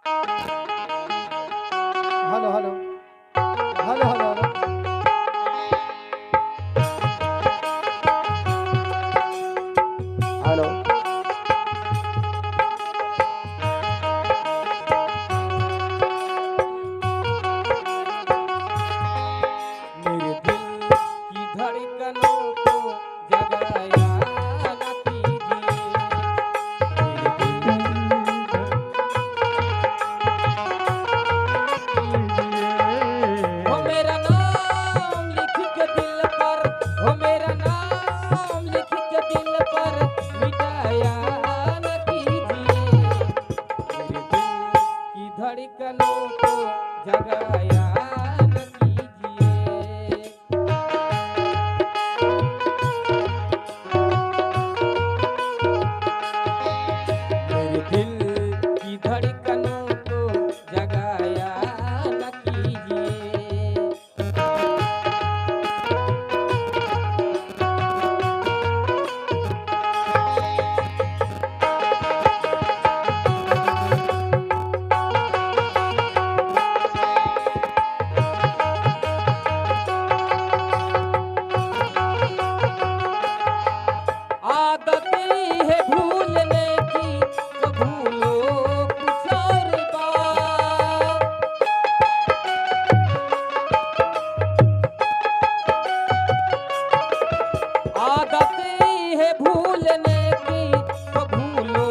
Hello hello hello hello hello. Hello. मेरे दिल की धड़कनों को जगाया न कीजिए। मेरे हो मेरा नाम लिख के दिल पर, हो मेरा नाम लिख के दिल पर मिटाया न कीजिए। मेरे दिल की धड़कनों को जगाया न कीजिए। मेरे दिल की धड़कनों को जगाया न कीजिए। आदत है भूलने की, तो भूलो कुछ और बात। आदत है भूलने की, तो भूलो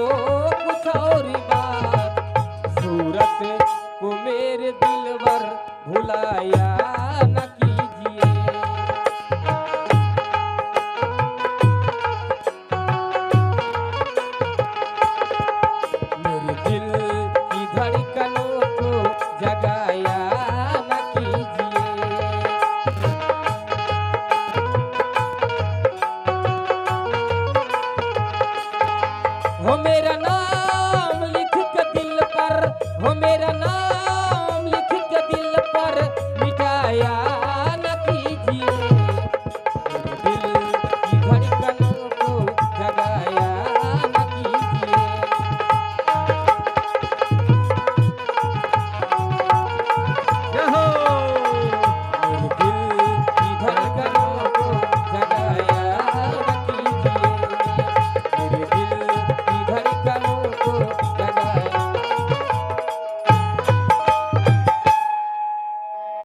कुछ और बात। सूरत को मेरे दिलवर भुलाया न कीजिए। मेरे दिल की धड़कनों को जगाया न कीजिए। हो मेरा नाम लिख के दिल पर, हो मेरा